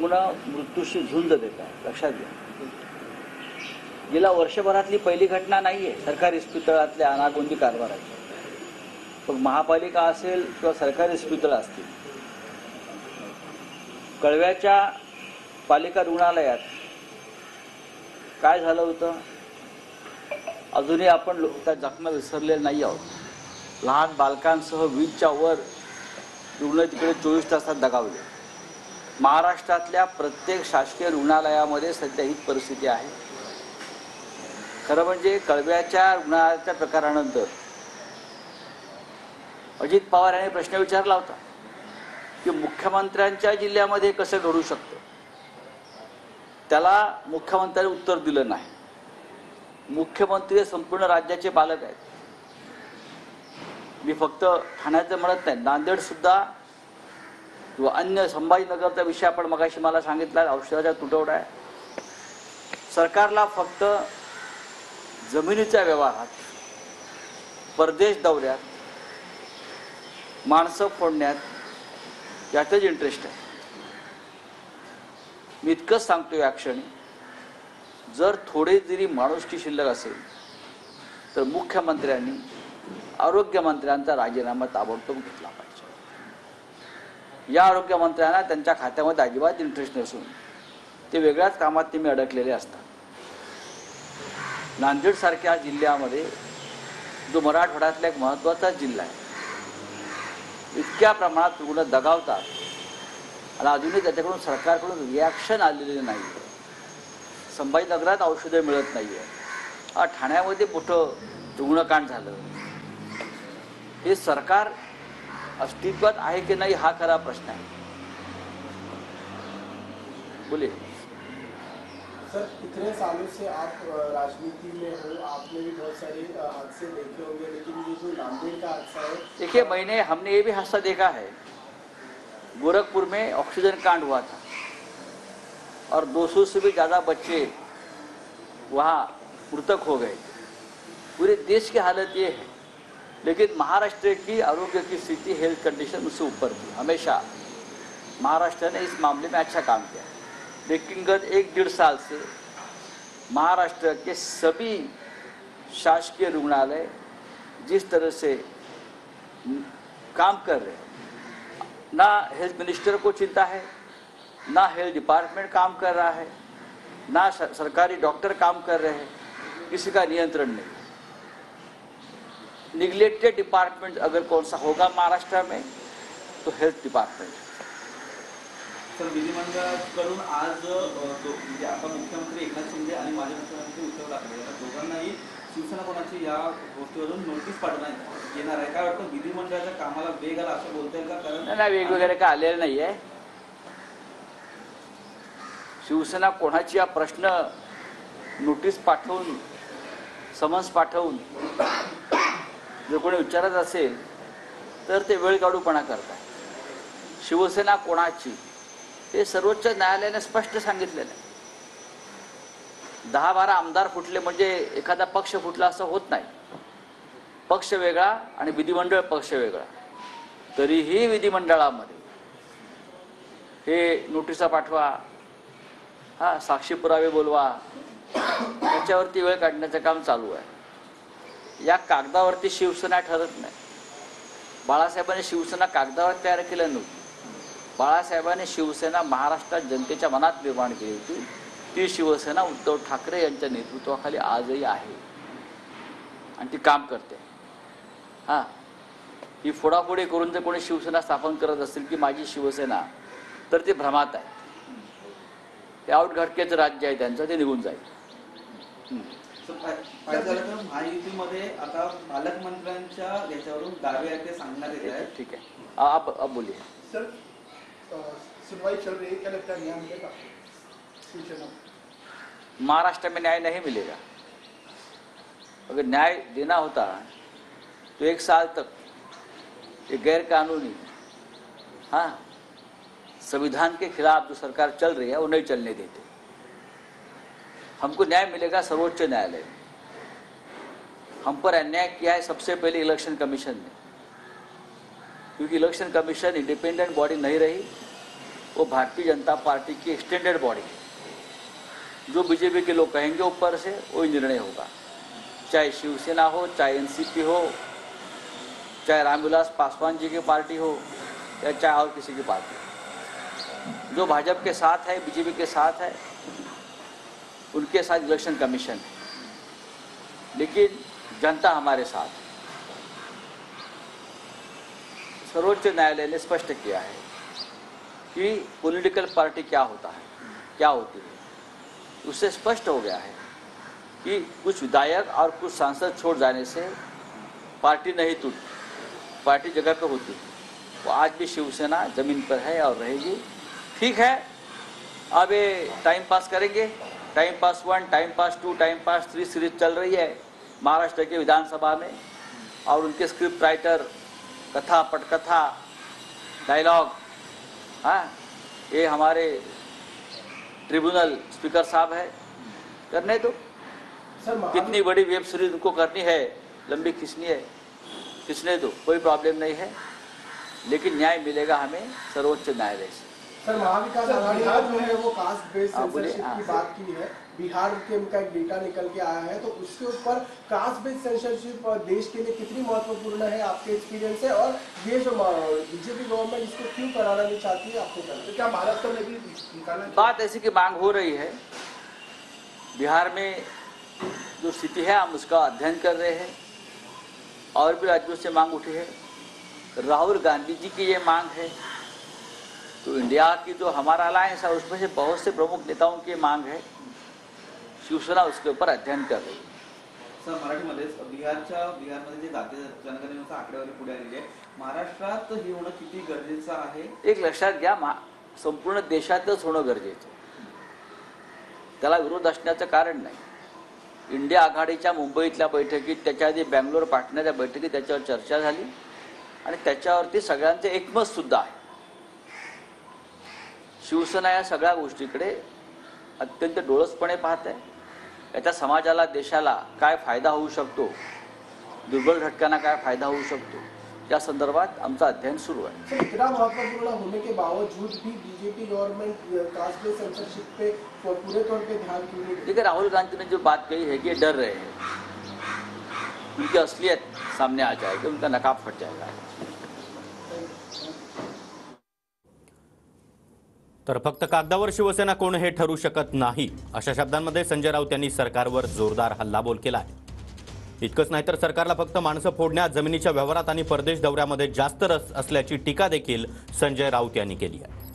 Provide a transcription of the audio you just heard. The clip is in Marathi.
रुग्ण मृत्यूशी झुंज देत आहे. लक्षात घ्या, गेल्या वर्षभरातली पहिली घटना नाही आहे सरकारी इस्पितळातल्या अनागोंदी कारभाराची. मग महापालिका असेल किंवा सरकारी इस्पितळं असतील, कळव्याच्या पालिका रुग्णालयात काय झालं होतं अजूनही आपण त्या जखमा विसरलेले नाही आहोत. लहान बालकांसह 20च्या वर रुग्ण तिकडे 24 तासात दगावले. महाराष्ट्रातल्या प्रत्येक शासकीय रुग्णालयामध्ये सध्या हीच परिस्थिती आहे. खरं म्हणजे कळव्याच्या रुग्णालयाच्या प्रकारानंतर अजित पवार यांनी प्रश्न विचारला होता की मुख्यमंत्र्यांच्या जिल्ह्यामध्ये कसं घडू शकतं. त्याला मुख्यमंत्र्यांनी उत्तर दिलं नाही. मुख्यमंत्री संपूर्ण राज्याचे पालक आहेत. मी फक्त ठाण्याचं म्हणत नाही, नांदेड सुद्धा किंवा अन्य संभाजीनगरचा विषय आपण मगाशी मला सांगितला, औषधाचा तुटवडा आहे. सरकारला फक्त जमिनीच्या व्यवहारात, परदेश दौऱ्यात, माणसं फोडण्यात यातच इंटरेस्ट आहे. मी इतकंच सांगतो या क्षणी, जर थोडे जरी माणुसकी शिल्लक असेल तर मुख्यमंत्र्यांनी आरोग्यमंत्र्यांचा राजीनामा ताबडतोब घेतला पाहिजे. या आरोग्यमंत्र्यांना त्यांच्या खात्यामध्ये अजिबात इंटरेस्ट नसून ते वेगळ्याच कामात नेहमी अडकलेले असतात. नांदेडसारख्या जिल्ह्यामध्ये जो मराठवाड्यातला एक महत्त्वाचा जिल्हा आहे, इतक्या प्रमाणात रुग्ण दगावतात आणि अजूनही त्याच्याकडून सरकारकडून रिॲक्शन आलेले नाही. संभाजीनगरात औषधं मिळत नाही आहे, ठाण्यामध्ये मोठं रुग्णकांड झालं. हे सरकार अस्तित्वात आहे की नाही हा खरा प्रश्न आहे. बोले सर, इतने सालों से आप राजनीति में हो, आपने भी बहुत सारे हादसे देखे होंगे, लेकिन ये जो नांदेड़ का हादसा है, देखिए हमने ये भी हादसा देखा है. गोरखपुर में ऑक्सीजन कांड हुआ था और 200 से भी ज़्यादा बच्चे वहाँ मृतक हो गए. पूरे देश की हालत ये है, लेकिन महाराष्ट्र की आरोग्य की स्थिति, हेल्थ कंडीशन उससे ऊपर थी. हमेशा महाराष्ट्र ने इस मामले में अच्छा काम किया. लेकिन गत 1-1.5 साल से महाराष्ट्र के सभी शासकीय रुग्णालय जिस तरह से काम कर रहे हैं, ना हेल्थ मिनिस्टर को चिंता है, ना हेल्थ डिपार्टमेंट काम कर रहा है, ना सरकारी डॉक्टर काम कर रहे हैं, किसी का नियंत्रण नहीं. निग्लेक्टेड डिपार्टमेंट अगर कौन सा होगा महाराष्ट्र में तो हेल्थ डिपार्टमेंट. सर, विधिमंडळाकडून आज म्हणजे आता मुख्यमंत्री एकनाथ शिंदे आणि माजी मुख्यमंत्री उद्धव ठाकरे या दोघांनाही शिवसेना कोणाची या गोष्टीवरून नोटीस पाठवण्यात येणार आहे. काय वाटतं, विधिमंडळाच्या कामाला वेग आला असं बोलता येईल का? कारण नाही, वेग वगैरे काय आलेलं नाही आहे. शिवसेना कोणाची हा प्रश्न नोटीस पाठवून, समन्स पाठवून जर कोणी विचारत असेल तर ते वेळ काढूपणा करतात. शिवसेना कोणाची हे सर्वोच्च न्यायालयाने स्पष्ट सांगितलेलं आहे. 10-12 आमदार फुटले म्हणजे एखादा पक्ष फुटला असं होत नाही. पक्ष वेगळा आणि विधिमंडळ पक्ष वेगळा. तरीही विधिमंडळामध्ये हे नोटिसा पाठवा, साक्षी पुरावे बोलवा, त्याच्यावरती वेळ काढण्याचं काम चालू आहे. या कागदावरती शिवसेना ठरत नाही. बाळासाहेबांनी शिवसेना कागदावर तयार केलं नव्हतं. बाळासाहेबांनी शिवसेना महाराष्ट्रात जनतेच्या मनात निर्माण केली होती. ती शिवसेना उद्धव ठाकरे यांच्या नेतृत्वाखाली आजही आहे आणि ती काम करते. ही फोडाफोडी करून जर कोणी शिवसेना स्थापन करत असेल की माझी शिवसेना, तर ते भ्रमात आहे. ते आउटघटकेचं राज्य आहे त्यांचं, ते निघून जाईल. काय झालं तर महायुतीमध्ये आता पालकमंत्र्यांच्या याच्यावरून दावे आहेत ते सांगण्यात येत आहेत. ठीक है, आप बोलिए. सर, सुनवाई चल रही है, क्या लगता है न्याय मिलेगा शिवसेना? महाराष्ट्र में न्याय नहीं मिलेगा. अगर न्याय देना होता तो 1 साल तक ये गैर कानूनी, संविधान के खिलाफ जो सरकार चल रही है वो नहीं चलने देते. हमको न्याय मिलेगा सर्वोच्च न्यायालय. हम पर अन्याय किया है सबसे पहले इलेक्शन कमीशन ने, क्योंकि इलेक्शन कमीशन इंडिपेंडेंट बॉडी नहीं रही. वो भारतीय जनता पार्टी की एक्सटेंडेड बॉडी है। जो बीजेपी के लोग कहेंगे ऊपर से वही निर्णय होगा, चाहे शिवसेना हो, चाहे एनसीपी हो, चाहे रामविलास पासवान जी की पार्टी हो या चाहे और किसी की पार्टी हो। जो भाजपा के साथ है, बीजेपी के साथ है, उनके साथ इलेक्शन कमीशन है, लेकिन जनता हमारे साथ है। सर्वोच्च न्यायालय ने स्पष्ट किया है कि पॉलिटिकल पार्टी क्या होता है, क्या होती है। उससे स्पष्ट हो गया है कि कुछ विधायक और कुछ सांसद छोड़ जाने से पार्टी नहीं टूटती, पार्टी जगह पे होती है। वो आज भी शिवसेना जमीन पर है और रहेगी। ठीक है, अब ये टाइम पास करेंगे, time pass 1, time pass 2, time pass 3 series चल रही है महाराष्ट्र के विधानसभा में, और उनके स्क्रिप्ट राइटर, कथा पटकथा, डायलॉग, हाँ, ये हमारे ट्रिब्यूनल स्पीकर साहब है, करने दो। कितनी बड़ी वेब सीरीज उनको करनी है, लंबी खींचनी है, खींचने दो, कोई प्रॉब्लम नहीं है, लेकिन न्याय मिलेगा हमें सर्वोच्च न्यायालय से। सर, महाविकास आघाड़ी जो है वो कास्ट बेस्ड सेंसरशिप की बात की है। बिहार के उनका एक डेटा निकल के आया है, तो उसके ऊपर कास्ट बेस्ड सेंसरशिप देश के लिए कितनी महत्वपूर्ण है आपके एक्सपीरियंस से, और ये जो बीजेपी गवर्नमेंट इसको क्यों कराना नहीं चाहती है आपको करना? क्या महाराष्ट्र में भी निकालना? बात ऐसी की मांग हो रही है। बिहार में जो स्थिति है हम उसका अध्ययन कर रहे हैं, और भी राज्यों से मांग उठी है। राहुल गांधी जी की ये मांग है, तो इंडिया की जो हमारा अलायंस है उसमें से बहुत से प्रमुख नेताओं की मांग है। शिवसेना उसके ऊपर अध्ययन कर रही है। सर, मराठीमध्ये बिहारमध्ये जे जातीय जनगणनेनुसार आकडेवारी पुढे आलेली आहे, महाराष्ट्रात हे होणं किती गरजेचं आहे? एक लक्षात घ्या, संपूर्ण देशातच होणं गरजेचं, त्याला विरोध असण्याचं कारण नाही। इंडिया आघाडीच्या मुंबईतल्या बैठकीत, त्याच्या आधी बँगलोर पाटण्याच्या बैठकीत त्याच्यावर चर्चा झाली आणि त्याच्यावरती सगळ्यांचे एकमत सुद्धा आहे। शिवसेना या सगळ्या गोष्टीकडे अत्यंत डोळसपणे पाहत आहे। याचा समाजाला, देशाला काय फायदा होऊ शकतो, दुर्बल घटकांना काय फायदा होऊ शकतो, या संदर्भात आमचं अध्ययन सुरू आहे। इतना महत्वपूर्ण होने के बावजूद भी BJP government caste based censorship पे पूरे तौर पे ध्यान क्यों नहीं? देखिए, राहुल गांधी ने जो बात कही है कि डर रहे हैं, उनकी असलियत सामने आ जाएगी, उनका नकाब फट जाएगा। तर फक्त कागदावर शिवसेना कोण हे ठरू शकत नाही, अशा शब्दांमध्ये संजय राऊत यांनी सरकारवर जोरदार हल्लाबोल केला आहे। इतकंच नाही तर सरकारला फक्त माणसं फोडण्यात, जमिनीच्या व्यवहारात आणि परदेश दौऱ्यामध्ये जास्त रस असल्याची टीका देखील संजय राऊत यांनी केली आहे।